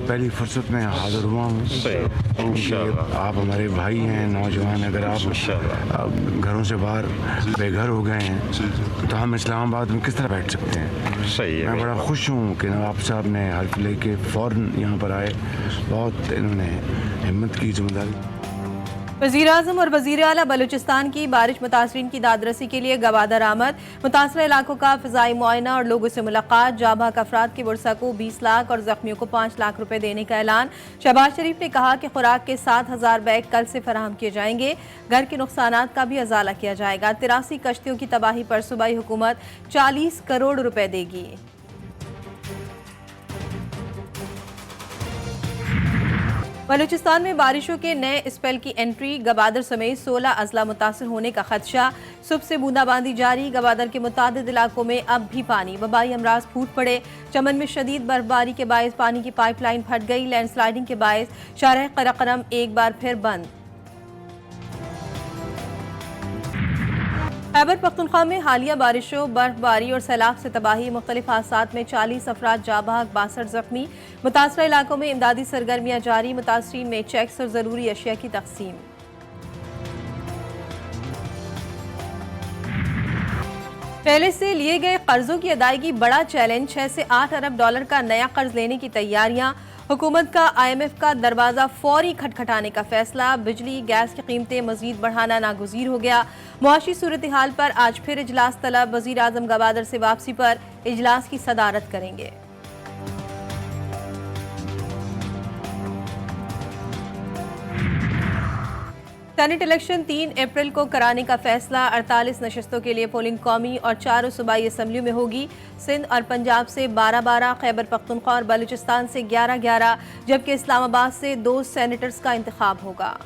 पहली फुर्सत में हाजिर हुआ हूँ क्योंकि आप हमारे भाई हैं, नौजवान। अगर आप घरों से बाहर बेघर हो गए हैं तो हम इस्लामाबाद में किस तरह बैठ सकते हैं। सही है। मैं बड़ा खुश हूँ कि नवाब साहब ने हल्फ लेके फ़ौरन यहाँ पर आए। बहुत इन्होंने हिम्मत की, जिम्मेदारी। वज़ीर-ए-आज़म और वज़ीर-ए-आला बलूचिस्तान की बारिश मुतासरीन की दादरसी के लिए गवादर आमद। मुतासर इलाकों का फ़िज़ाई मुआयना और लोगों से मुलाकात। जाबाक अफराद की वर्सा को 20 लाख और ज़ख्मियों को 5 लाख रुपए देने का ऐलान। शहबाज शरीफ ने कहा कि खुराक के 7,000 बैग कल से फराहम किए जाएंगे। घर के नुकसानात का भी अजाला किया जाएगा। 83 कश्तियों की तबाही पर सूबाई हुकूमत 40 करोड़ रुपए देगी। बलूचिस्तान में बारिशों के नए स्पेल की एंट्री। गवादर समेत 16 अजला मुतासर होने का खदशा। सुबह से बूंदाबांदी जारी। गवादर के मुतादिद इलाकों में अब भी पानी। वबाई अमराज फूट पड़े। चमन में शदीद बर्फबारी के बायस पानी की पाइपलाइन फट गई। लैंडस्लाइडिंग के बायस शारह कराकरम एक बार फिर बंद। खैबर पख्तूनख्वा में हालिया बारिशों, बर्फबारी और सैलाब से तबाही। मुख्तलिफ हादसात में 40 अफराद जाँ बहक, 62 जख्मी। मुतासरा इलाकों में इमदादी सरगर्मियाँ जारी। मुतासरीन में चेक्स और ज़रूरी अशिया की तकसीम। पहले से लिए गए कर्जों की अदायगी बड़ा चैलेंज। 6 से 8 अरब डॉलर का नया कर्ज लेने की तैयारियां। हुकूमत का IMF का दरवाजा फौरी खटखटाने का फैसला। बिजली गैस की कीमतें मजीद बढ़ाना नागुज़ीर हो गया। मुआशी सूरत हाल पर आज फिर इजलास तलब। वज़ीर आज़म गवादर से वापसी पर इजलास की सदारत करेंगे। सेनेट इलेक्शन 3 अप्रैल को कराने का फैसला। 48 नशस्तों के लिए पोलिंग कौमी और 4 सूबाई असम्बलियों में होगी। सिंध और पंजाब से 12-12, खैबर पख्तूनख्वा और बलूचिस्तान से 11-11, जबकि इस्लामाबाद से 2 सेनेटर्स का इंतखाब होगा।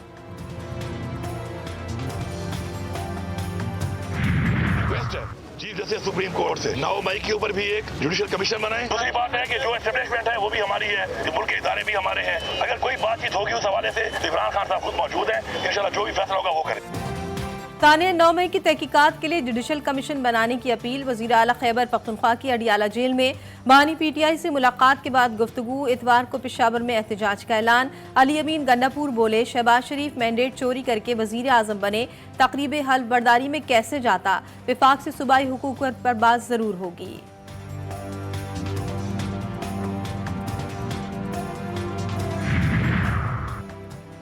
चीफ जस्टिस सुप्रीम कोर्ट से 9 मई के ऊपर भी एक जुडिशियल कमीशन बनाए। दूसरी बात है कि जो एस्टेब्लिशमेंट है वो भी हमारी है, मुल्क के इदारे भी हमारे हैं। अगर कोई बातचीत होगी उस हवाले से इमरान खान साहब खुद मौजूद हैं। इंशाल्लाह जो भी फैसला होगा वो करें। ताने 9 मई की तहकीकात के लिए जुडिशल कमीशन बनाने की अपील। वज़ीर आला खैबर पख्तूनख्वा की अडियाला जेल में बानी PTI से मुलाकात के बाद गुफ्तगू। इतवार को पेशावर में एहतजाज का ऐलान। अली अमीन गन्नापुर बोले, शहबाज शरीफ मैंडेट चोरी करके वज़ीर आज़म बने। तकरीब हल्फ बर्दारी में कैसे जाता। विफाक से सूबाई हुकूक पर बात जरूर होगी।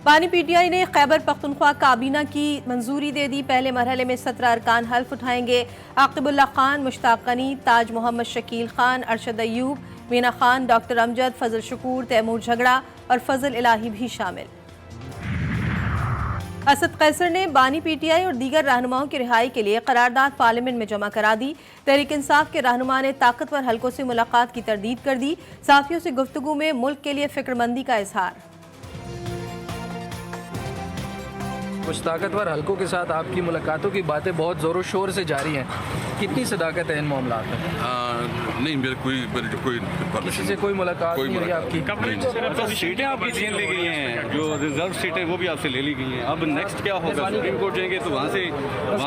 बानी PTI ने खैबर पख्तूनख्वा काबीना की मंजूरी दे दी। पहले मरहले में 17 अरकान हल्फ उठाएंगे। आकिबुल्ला खान, मुश्ताक गनी, ताज मोहम्मद शकील खान, अरशद अयूब, मीना खान, डॉक्टर अमजद, फजल शकूर, तैमूर झगड़ा और फजल इलाही भी शामिल। असद कैसर ने बानी PTI और दीगर रहनुमाओं की रिहाई के लिए करारदाद पार्लियामेंट में जमा करा दी। तहरीक इंसाफ के रहनुमा ने ताकतवर हलकों से मुलाकात की तरदीद कर दी। साथियों से गुफ्तगू में मुल्क के लिए फिक्रमंदी का इजहार। कुछ ताकतवर हलकों के साथ आपकी मुलाकातों की बातें बहुत ज़ोरों शोर से जारी हैं। कितनी सदाकत है इन मामलात में? नहीं, मेरे कोई किसी से कोई मुलाकात नहीं हुई आपकी? तो सीटें आपकी छीन ली गई हैं, जो रिजर्व सीटें वो भी आपसे ले ली गई हैं। अब नेक्स्ट क्या होगा? सुप्रीम कोर्ट जाएंगे तो वहाँ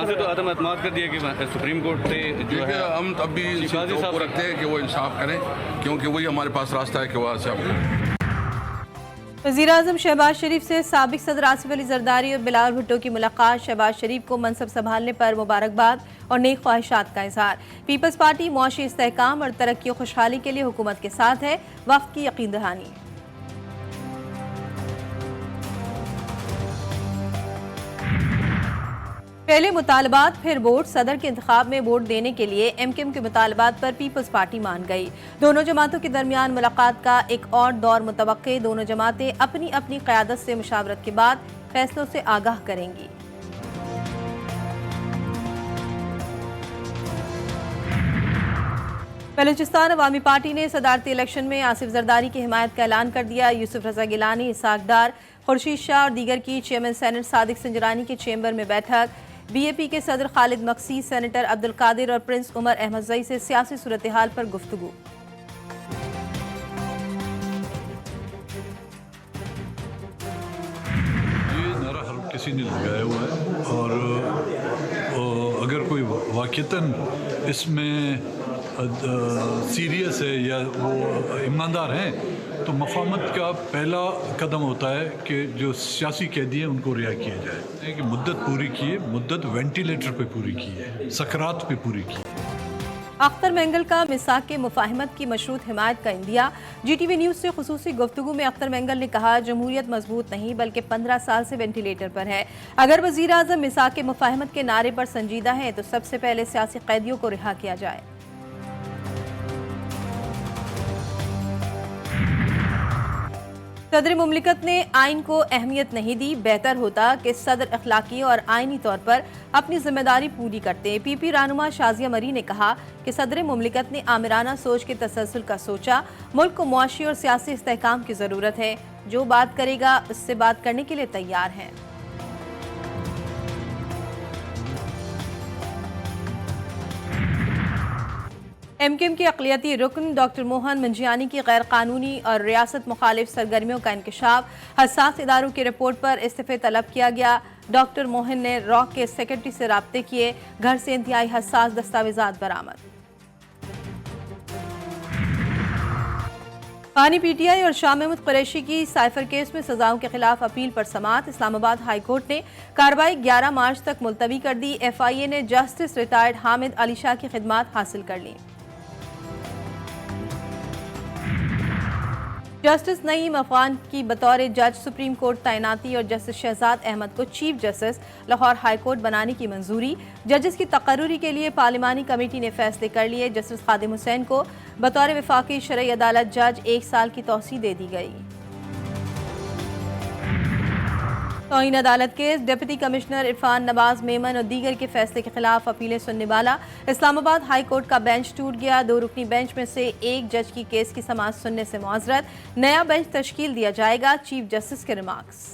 से तो आदम एतमाद कर दिया कि सुप्रीम कोर्ट से जो है हम अभी रखते हैं कि वो इंसाफ करें, क्योंकि वही हमारे पास रास्ता है कि वहाँ से वज़ीर-ए-आज़म शहबाज शरीफ से साबिक सदर आसिफ अली जरदारी और बिलावल भुट्टो की मुलाकात। शहबाज शरीफ को मनसब संभालने पर मुबारकबाद और नेक ख्वाहिशात का इजहार। पीपल्स पार्टी मुआशी इस्तेहकाम और तरक्की और खुशहाली के लिए हुकूमत के साथ है। वक्त की यकीन दहानी। पहले मुतालबात फिर वोट। सदर के इंतखाब में वोट देने के लिए MKM के मुतालबात पर पीपल्स पार्टी मान गई। दोनों जमातों के दरमियान मुलाकात का एक और दौर मुतवक्के। दोनों जमातें अपनी अपनी क़यादत से मुशावरत के बाद फैसलों से आगाह करेंगी। बलूचिस्तान अवामी पार्टी ने सदारती इलेक्शन में आसिफ जरदारी की हिमायत का ऐलान कर दिया। यूसुफ रजा गिलानी, इसाक डार, खुर्शीद शाह और दीगर की चेयरमैन सेनेट सादिक संजरानी के चेंबर में बैठक। BAP के सदर खालिद मक्सी, सेनेटर अब्दुल कादिर और प्रिंस उमर अहमद जई से सियासी सूरत हाल पर गुफ्तगू। ये नारा हर किसी ने लगाया हुआ है और अगर कोई वाक़ितन इसमें सीरियस है या वो ईमानदार हैं तो मफाहमत का पहला कदम होता है कि जो सियासी कैदी हैं उनको रिहा किया जाए, कि मुद्दत पूरी की है, मुद्दत वेंटिलेटर पे पूरी की है, सकरात पे पूरी की है। अख्तर मेंगल का मिसाक के मुफाहमत की मशरूत हिमायत का इंदिया। GTV न्यूज़ से खुसूसी गुफ्तगू में अख्तर मेंगल ने कहा, जमहूरियत मजबूत नहीं बल्कि 15 साल से वेंटिलेटर पर है। अगर वज़ीर आज़म मिसाक के मुफाहमत के नारे पर संजीदा है तो सबसे पहले सियासी कैदियों को रिहा किया जाए। सदर मुमलिकत ने आइन को अहमियत नहीं दी। बेहतर होता कि सदर अखलाकी और आइनी तौर पर अपनी जिम्मेदारी पूरी करते। PP रहनुमा शाजिया मरी ने कहा कि सदर मुमलिकत ने आमिराना सोच के तसलसल का सोचा। मुल्क को मुआशी और सियासी इस्तेहकाम की ज़रूरत है। जो बात करेगा उससे बात करने के लिए तैयार हैं। MKM के अक़लियती रुकन डॉक्टर मोहन मंजियानी की गैर कानूनी और रियासत मुखालिफ सरगर्मियों का इंकशाफ। हसास इदारों की रिपोर्ट पर इस्तीफ़े तलब किया गया। डॉक्टर मोहन ने रॉक के सेक्रेटरी से राब्ते किए। घर से इंतहाई हसास दस्तावेजात बरामद। पानी PTI और शाह महमूद कुरैशी की साइफर केस में सजाओं के खिलाफ अपील पर समाअत। इस्लामाबाद हाई कोर्ट ने कार्रवाई 11 मार्च तक मुलतवी कर दी। FIA ने जस्टिस रिटायर्ड हामिद अली शाह की खिदमात हासिल कर ली। जस्टिस नईम अफगान की बतौर जज सुप्रीम कोर्ट तैनाती और जस्टिस शहजाद अहमद को chief justice Lahore high court बनाने की मंजूरी। जजेस की तकर्रुरी के लिए पार्लिमानी कमेटी ने फैसले कर लिए। जस्टिस खादिम हुसैन को बतौर वफाकी शरई अदालत जज 1 साल की तौसीह दे दी गई। तौहीन अदालत case. Deputy commissioner Irfan Nawaz Memon और दीगर के फैसले के खिलाफ अपीलें सुनने वाला इस्लामाबाद हाई कोर्ट का बेंच टूट गया। 2 रुकनी बेंच में से एक जज की केस की समाअत सुनने से मुआज़रत। नया बेंच तश्कील दिया जाएगा। चीफ जस्टिस के रिमार्क्स।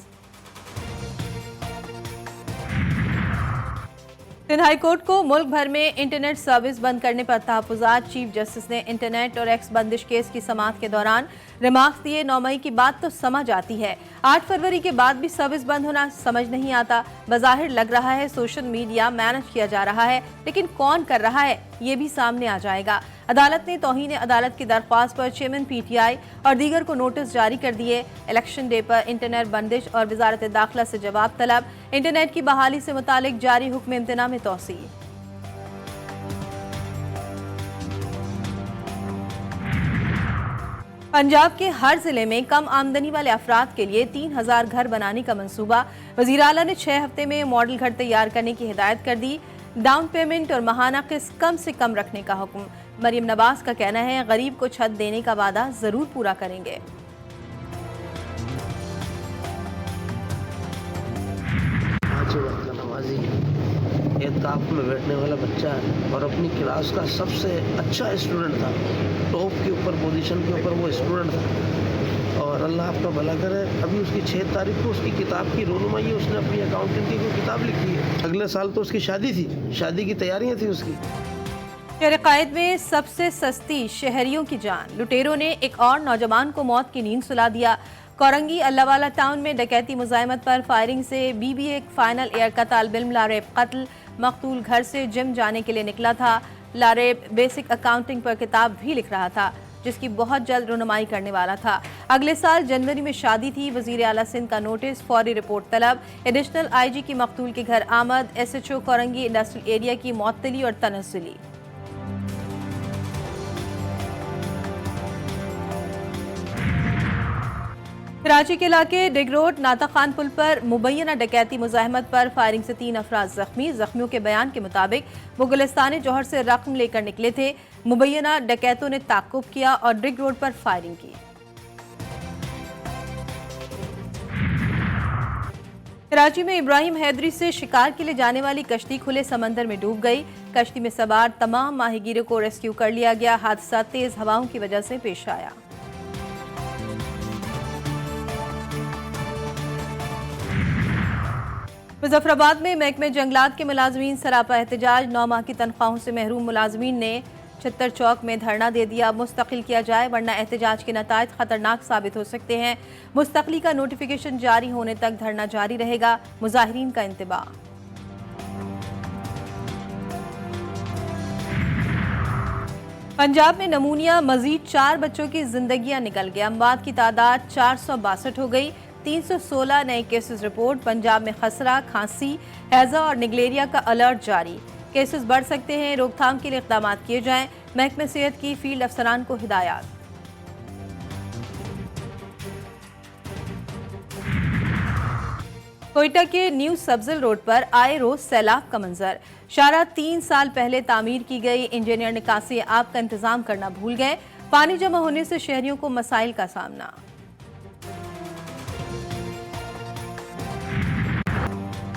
सिंध हाई कोर्ट को मुल्क भर में इंटरनेट सर्विस बंद करने पर तहफ़्फ़ुज़ात। चीफ जस्टिस ने इंटरनेट और एक्स बंदिश केस की समाअत के दौरान रिमार्क्स दिए। 9 मई की बात तो समझ आती है, 8 फरवरी के बाद भी सर्विस बंद होना समझ नहीं आता। बज़ाहिर लग रहा है सोशल मीडिया मैनेज किया जा रहा है, लेकिन कौन कर रहा है ये भी सामने आ जाएगा। अदालत ने तौहीन अदालत की दरख्वास्त पर चेयरमैन PTI और दीगर को नोटिस जारी कर दिए। इलेक्शन डे पर इंटरनेट बंदिश और वजारत दाखिला से जवाब तलब। इंटरनेट की बहाली से मुतालिक जारी हुक्म इम्तना में तौसी। पंजाब के हर जिले में कम आमदनी वाले अफराद के लिए 3000 घर बनाने का मंसूबा। वज़ीर आला ने 6 हफ्ते में मॉडल घर तैयार करने की हिदायत कर दी। डाउन पेमेंट और माहाना किस्त कम से कम रखने का हुक्म। मरियम नवाज का कहना है, गरीब को छत देने का वादा जरूर पूरा करेंगे। नमाजी एहतिकाफ में बैठने वाला बच्चा है और अपनी क्लास का सबसे अच्छा स्टूडेंट था। टॉप के ऊपर पोजीशन के ऊपर वो स्टूडेंट था और अल्लाह आपका भला करे। अभी उसकी 6 तारीख को उसकी किताब की रोनुमाई है। उसने अपनी अकाउंटेंट की कोई किताब लिखी है। अगले साल तो उसकी शादी थी, शादी की तैयारियां थी उसकी। शहर कायद में सबसे सस्ती शहरियों की जान। लुटेरों ने एक और नौजवान को मौत की नींद सुला दिया। कोरंगी अल्लावाला टाउन में डकैती मुजाहिमत पर फायरिंग से BBA फाइनल ईयर का तालिब इल्म लारेब कत्ल। मकतूल घर से जिम जाने के लिए निकला था। लारेब बेसिक अकाउंटिंग पर किताब भी लिख रहा था, जिसकी बहुत जल्द रुनुमाई करने वाला था। अगले साल जनवरी में शादी थी। वज़ीर आला सिंध का नोटिस, फौरी रिपोर्ट तलब। एडिशनल IG की मकतूल के घर आमद। SHO कोरंगी इंडस्ट्रियल एरिया की मुअत्तली और तनज़्ज़ुली। कराची के इलाके डिग रोड नाता खान पुल पर मुबैना डकैती मुजाहिमत पर फायरिंग से 3 अफराद जख्मी। जख्मियों के बयान के मुताबिक वो गुलिस्तान जौहर से रकम लेकर निकले थे। मुबैना डकैतों ने ताक़ुब किया और डिग रोड पर फायरिंग की। कराची में इब्राहिम हैदरी से शिकार के लिए जाने वाली कश्ती खुले समंदर में डूब गई। कश्ती में सवार तमाम माहीगीरों को रेस्क्यू कर लिया गया। हादसा तेज हवाओं की वजह से पेश आया। मुजफ्फराबाद में महकमे जंगलात के मुलाजमीन सरापा एहतजाज। 9 माह की तनख्वाहों से महरूम मुलाजमीन ने छत्तर चौक में धरना दे दिया। मुस्तकिल किया जाए वरना एहतजाज के नतायज खतरनाक साबित हो सकते हैं। मुस्तकिली का नोटिफिकेशन जारी होने तक धरना जारी रहेगा। मुजाहिरीन का इंतबाह। पंजाब में नमूनिया मजीद 4 बच्चों की जिंदगियां निकल गई। अमवात की तादाद 462 हो गई। 316 नए केसेस रिपोर्ट। पंजाब में खसरा, खांसी, हैजा और निगलेरिया का अलर्ट जारी। केसेस बढ़ सकते हैं, रोकथाम के लिए इक़दाम किए जाएं। महकमे सेहत की फील्ड अफसरान को हिदायत। कोयटा के न्यू सब्जिल रोड पर आए रोज सैलाब का मंजर। शारा 3 साल पहले तामीर की गई इंजीनियर निकासी आब का इंतजाम करना भूल गए। पानी जमा होने से शहरियों को मसाइल का सामना।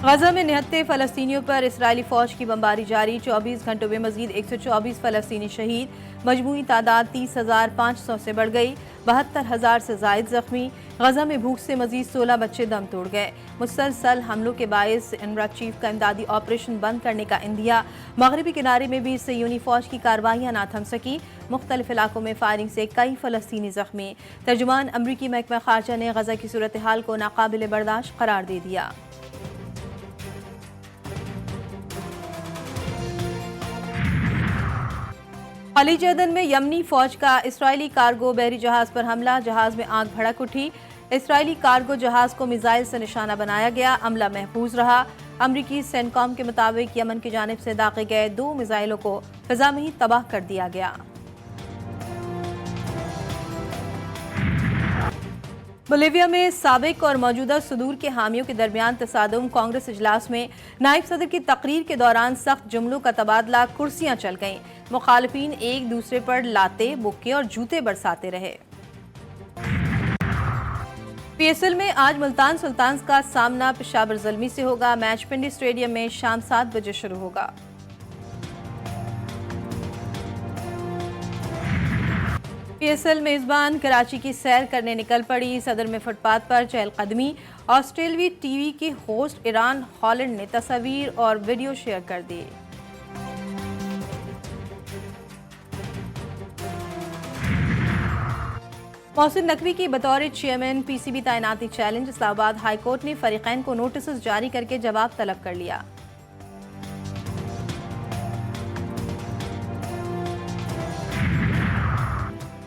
गजा में निहत्ते फलस्तीनियों पर इसराइली फौज की बमबारी जारी। 24 घंटों में मजीद 124 फलस्तीनी शहीद। मजमूई तादाद 30,500 से बढ़ गई। 72,000 से जायद जख्मी। गजा में भूख से मजीद 16 बच्चे दम तोड़ गए। मुसलसल हमलों के बायस इनरा चीफ का इमदादी ऑपरेशन बंद करने का इंदिया। मगरबी किनारे में भी सयूनी फौज की कार्रवाइयां ना थम सकी। मुख्तलिफ इलाकों में फायरिंग से कई फलस्तीनी जख्मी। तर्जुमान अमरीकी महकमा खारजा ने गजा की सूरत हाल को नाकाबिल बर्दाश्त करार दे दिया। खलीज अदन में यमनी फौज का इसराइली कार्गो बहरी जहाज पर हमला। जहाज में आग भड़क उठी। इसराइली कार्गो जहाज को मिसाइल से निशाना बनाया गया। अमला महफूज रहा। अमरीकी सेंटकॉम के मुताबिक यमन की जानिब से दागे गए 2 मिसाइलों को फिजा में ही तबाह कर दिया गया। बोलीविया में साबिक और मौजूदा सुदूर के हामियों के दरमियान तसादुम। कांग्रेस इजलास में नायब सदर की तकरीर के दौरान सख्त जुमलों का तबादला। कुर्सियां चल गईं। मुखालिफिन एक दूसरे पर लाते, बुक्के और जूते बरसाते रहे। पीएसएल में आज मुल्तान सुल्तान्स का सामना पेशावर ज़ल्मी से होगा। मैच पिंडी स्टेडियम में शाम 7 बजे शुरू होगा। पीएसएल मेजबान कराची की सैर करने निकल पड़ी। सदर में फुटपाथ पर चहलकदमी। ऑस्ट्रेलवी टीवी के होस्ट ईरान हॉलैंड ने तस्वीर और वीडियो शेयर कर दी। मोहसिन नकवी की बतौर चेयरमैन पीसीबी तैनाती चैलेंज। इस्लामाबाद हाईकोर्ट ने फरीकैन को नोटिस जारी करके जवाब तलब कर लिया।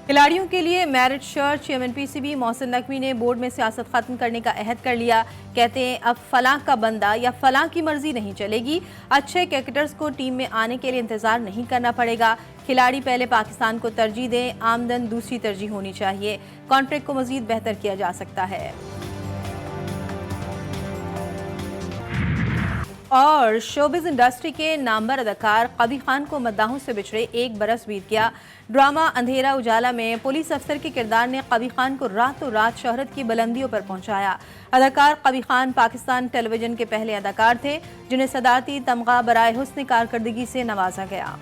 खिलाड़ियों के लिए merit shirt. Chairman PCB Mohsin Naqvi ने बोर्ड में सियासत खत्म करने का अहद कर लिया। कहते हैं अब फलां का बंदा या फलां की मर्जी नहीं चलेगी। अच्छे क्रिकेटर्स को टीम में आने के लिए इंतजार नहीं करना पड़ेगा। खिलाड़ी पहले पाकिस्तान को तरजीह दें, आमदन दूसरी तरजीह होनी चाहिए। कॉन्ट्रैक्ट को मजीद बेहतर किया जा सकता है। और शोबिज इंडस्ट्री के नामवर अदाकार कबीर खान को मद्दाहों से बिछड़े 1 बरस बीत गया। ड्रामा अंधेरा उजाला में पुलिस अफसर के किरदार ने कबीर खान को रातों रात शोहरत की बुलंदियों पर पहुंचाया। अदाकार कबीर खान पाकिस्तान टेलीविजन के पहले अदाकार थे जिन्हें सदारती तमगा बराए हुस्न कारकर्दगी से नवाजा गया।